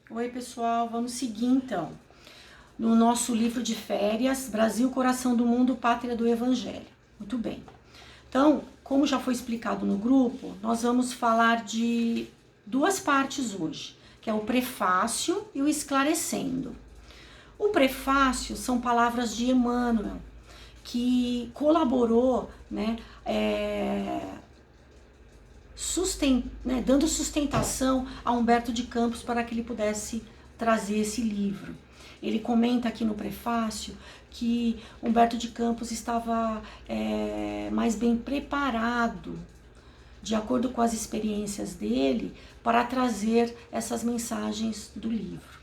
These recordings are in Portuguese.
Oi, pessoal, vamos seguir então no nosso livro de férias, Brasil, Coração do Mundo, Pátria do Evangelho. Muito bem. Então, como já foi explicado no grupo, nós vamos falar de duas partes hoje, que é o prefácio e o esclarecendo. O prefácio são palavras de Emmanuel, que colaborou, dando sustentação a Humberto de Campos para que ele pudesse trazer esse livro. Ele comenta aqui no prefácio que Humberto de Campos estava mais bem preparado, de acordo com as experiências dele, para trazer essas mensagens do livro.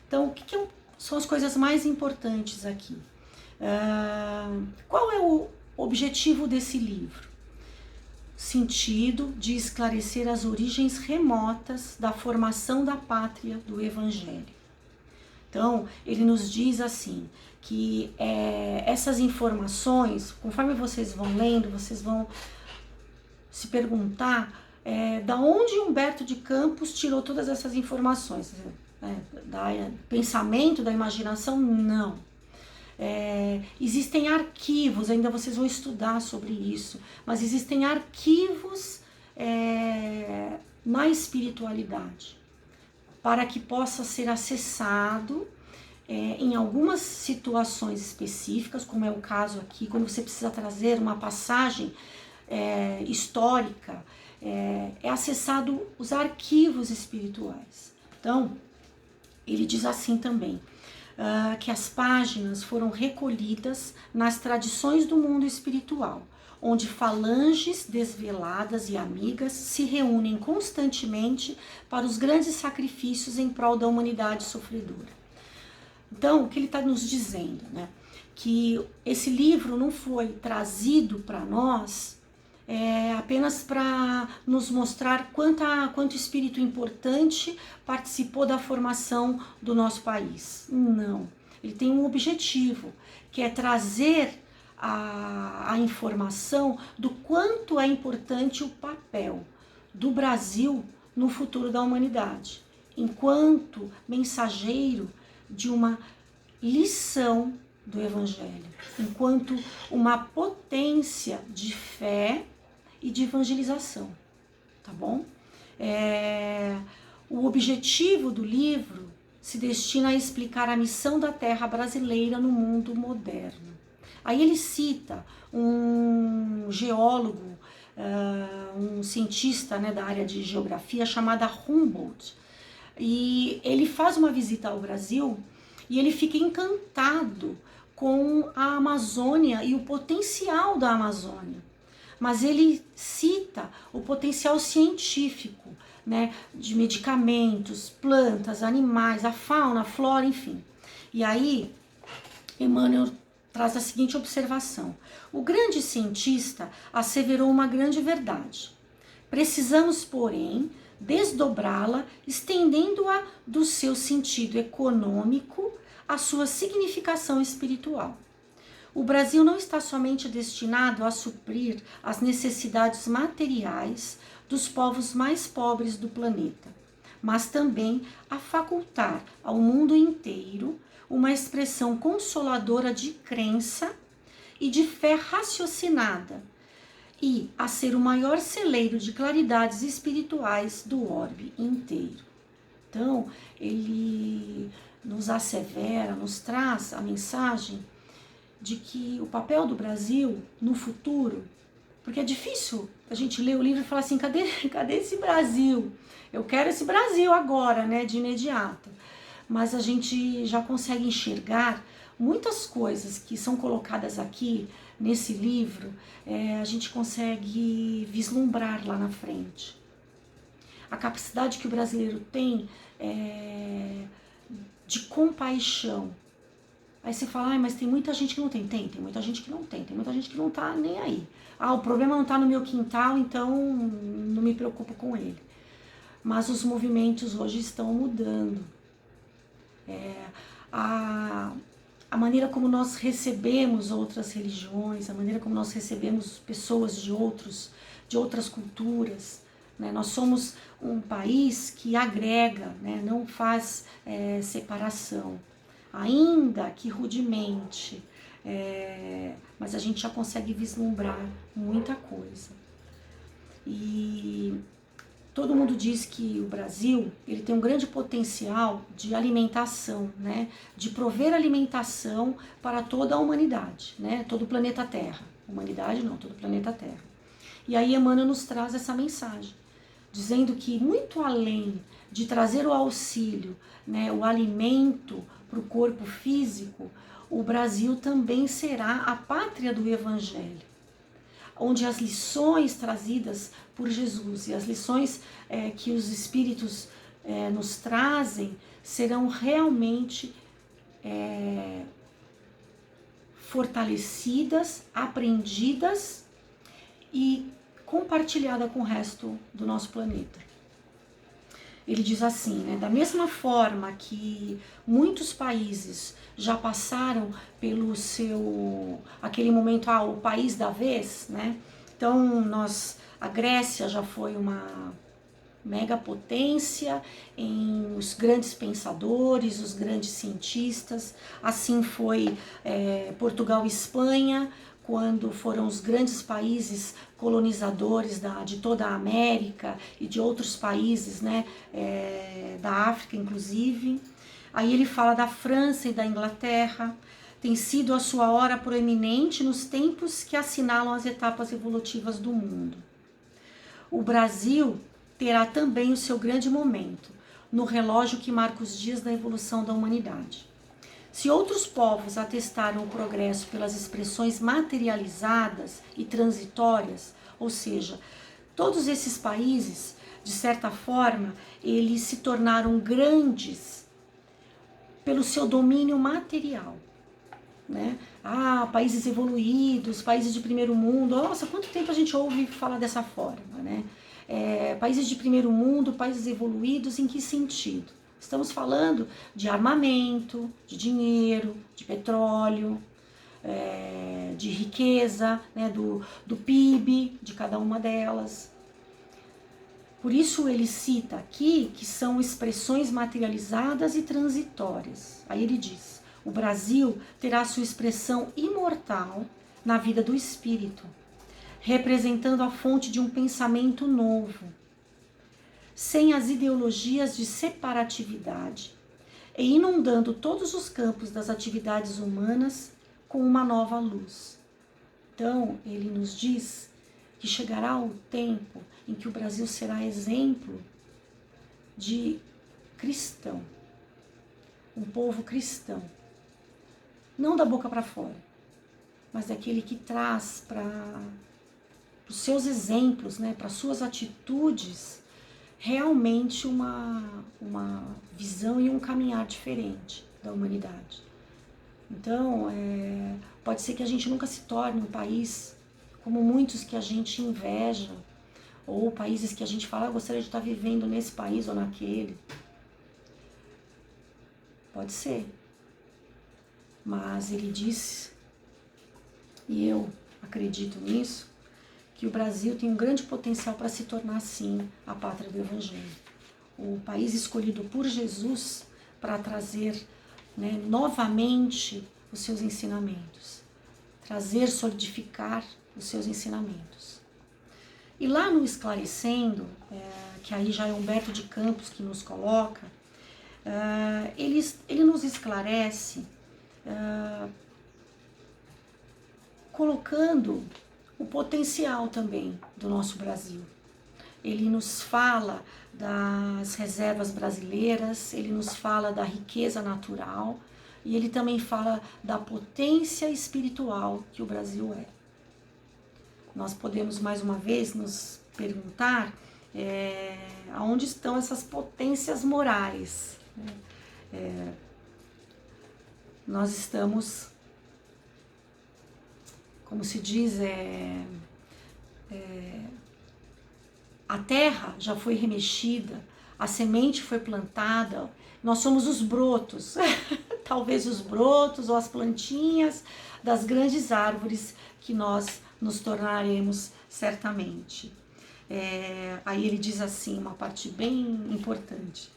Então, o que são as coisas mais importantes aqui? Qual é o objetivo desse livro? Sentido de esclarecer as origens remotas da formação da pátria do Evangelho. Então, ele nos diz assim, que essas informações, conforme vocês vão lendo, vocês vão se perguntar da onde Humberto de Campos tirou todas essas informações. Da pensamento, da imaginação? Não. Existem arquivos, ainda vocês vão estudar sobre isso, mas existem arquivos na espiritualidade, para que possa ser acessado em algumas situações específicas, como é o caso aqui, quando você precisa trazer uma passagem histórica, é acessado os arquivos espirituais. Então, ele diz assim também, que as páginas foram recolhidas nas tradições do mundo espiritual, onde falanges desveladas e amigas se reúnem constantemente para os grandes sacrifícios em prol da humanidade sofredora. Então, o que ele está nos dizendo, né? Que esse livro não foi trazido para nós apenas para nos mostrar quanto espírito importante participou da formação do nosso país. Não. Ele tem um objetivo, que é trazer a informação do quanto é importante o papel do Brasil no futuro da humanidade, enquanto mensageiro de uma lição do Evangelho, enquanto uma potência de fé e de evangelização, tá bom? O objetivo do livro se destina a explicar a missão da terra brasileira no mundo moderno. Aí ele cita um geólogo, um cientista da área de geografia chamada Humboldt, e ele faz uma visita ao Brasil e ele fica encantado com a Amazônia e o potencial da Amazônia. Mas ele cita o potencial científico, de medicamentos, plantas, animais, a fauna, a flora, enfim. E aí, Emmanuel traz a seguinte observação. O grande cientista asseverou uma grande verdade. Precisamos, porém, desdobrá-la, estendendo-a do seu sentido econômico à sua significação espiritual. O Brasil não está somente destinado a suprir as necessidades materiais dos povos mais pobres do planeta, mas também a facultar ao mundo inteiro uma expressão consoladora de crença e de fé raciocinada, e a ser o maior celeiro de claridades espirituais do orbe inteiro. Então, ele nos assevera, nos traz a mensagem de que o papel do Brasil no futuro, porque é difícil a gente ler o livro e falar assim, cadê esse Brasil? Eu quero esse Brasil agora, de imediato. Mas a gente já consegue enxergar muitas coisas que são colocadas aqui nesse livro, a gente consegue vislumbrar lá na frente. A capacidade que o brasileiro tem de compaixão. Aí você fala, mas tem muita gente que não tem. Tem muita gente que não tem muita gente que não tá nem aí. O problema não tá no meu quintal, então não me preocupo com ele. Mas os movimentos hoje estão mudando. A maneira como nós recebemos outras religiões, a maneira como nós recebemos pessoas de outras culturas, né? Nós somos um país que agrega, né? Não faz separação, ainda que rudemente, mas a gente já consegue vislumbrar muita coisa. E todo mundo diz que o Brasil ele tem um grande potencial de alimentação, né? De prover alimentação para toda a humanidade, né? Todo o planeta Terra. Humanidade não, todo o planeta Terra. E aí Emmanuel nos traz essa mensagem, dizendo que muito além de trazer o auxílio, né, o alimento para o corpo físico, o Brasil também será a pátria do Evangelho, onde as lições trazidas por Jesus e as lições que os Espíritos nos trazem serão realmente fortalecidas, aprendidas e compartilhadas com o resto do nosso planeta. Ele diz assim, né, da mesma forma que muitos países já passaram pelo aquele momento, o país da vez, né? Então, a Grécia já foi uma mega potência em os grandes pensadores, os grandes cientistas, assim foi Portugal e Espanha, quando foram os grandes países colonizadores de toda a América e de outros países, né, da África inclusive. Aí ele fala da França e da Inglaterra, tem sido a sua hora proeminente nos tempos que assinalam as etapas evolutivas do mundo. O Brasil terá também o seu grande momento, no relógio que marca os dias da evolução da humanidade. Se outros povos atestaram o progresso pelas expressões materializadas e transitórias, ou seja, todos esses países, de certa forma, eles se tornaram grandes pelo seu domínio material, né? Países evoluídos, países de primeiro mundo, nossa, quanto tempo a gente ouve falar dessa forma, né? Países de primeiro mundo, países evoluídos, em que sentido? Estamos falando de armamento, de dinheiro, de petróleo, de riqueza, né, do PIB de cada uma delas. Por isso ele cita aqui que são expressões materializadas e transitórias. Aí ele diz, o Brasil terá sua expressão imortal na vida do espírito, representando a fonte de um pensamento novo, sem as ideologias de separatividade e inundando todos os campos das atividades humanas com uma nova luz. Então, ele nos diz que chegará o tempo em que o Brasil será exemplo de cristão, um povo cristão, não da boca para fora, mas daquele que traz para os seus exemplos, né, para suas atitudes, realmente uma visão e um caminhar diferente da humanidade. Então, pode ser que a gente nunca se torne um país como muitos que a gente inveja, ou países que a gente fala, gostaria de estar vivendo nesse país ou naquele. Pode ser. Mas ele diz, e eu acredito nisso, que o Brasil tem um grande potencial para se tornar, sim, a pátria do Evangelho. O país escolhido por Jesus para trazer, né, novamente os seus ensinamentos. Trazer, solidificar os seus ensinamentos. E lá no Esclarecendo, que aí já é Humberto de Campos que nos coloca, ele nos esclarece colocando o potencial também do nosso Brasil. Ele nos fala das reservas brasileiras, ele nos fala da riqueza natural e ele também fala da potência espiritual que o Brasil é. Nós podemos mais uma vez nos perguntar aonde estão essas potências morais. Nós estamos, como se diz, a terra já foi remexida, a semente foi plantada, nós somos os brotos, talvez os brotos ou as plantinhas das grandes árvores que nós nos tornaremos certamente. Aí ele diz assim, uma parte bem importante.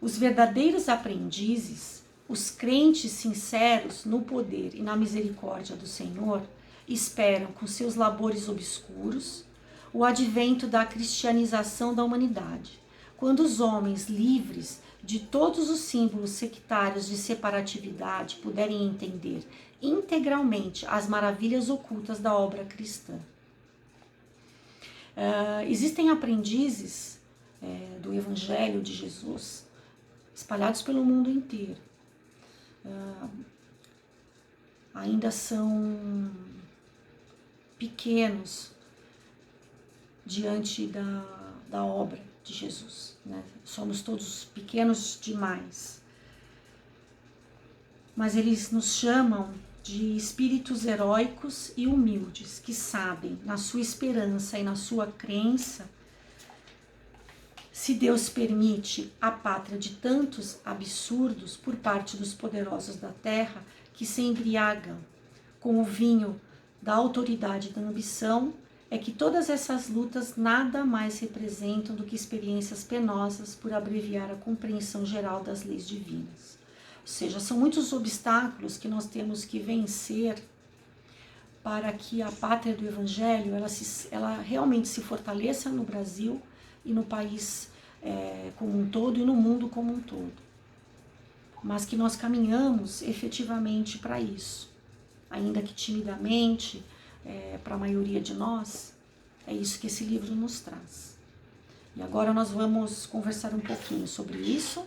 Os verdadeiros aprendizes, os crentes sinceros no poder e na misericórdia do Senhor, esperam com seus labores obscuros o advento da cristianização da humanidade, quando os homens livres de todos os símbolos sectários de separatividade puderem entender integralmente as maravilhas ocultas da obra cristã. Existem aprendizes do Evangelho de Jesus espalhados pelo mundo inteiro. Ainda são pequenos diante da obra de Jesus, né? Somos todos pequenos demais. Mas eles nos chamam de espíritos heróicos e humildes, que sabem, na sua esperança e na sua crença, se Deus permite a pátria de tantos absurdos por parte dos poderosos da terra que se embriagam com o vinho da autoridade e da ambição, é que todas essas lutas nada mais representam do que experiências penosas por abreviar a compreensão geral das leis divinas. Ou seja, são muitos obstáculos que nós temos que vencer para que a pátria do Evangelho ela realmente se fortaleça no Brasil e no país como um todo e no mundo como um todo. Mas que nós caminhamos efetivamente para isso, ainda que timidamente, para a maioria de nós, é isso que esse livro nos traz. E agora nós vamos conversar um pouquinho sobre isso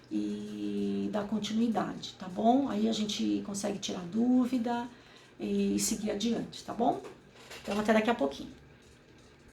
e dar continuidade, tá bom? Aí a gente consegue tirar dúvida e seguir adiante, tá bom? Então até daqui a pouquinho.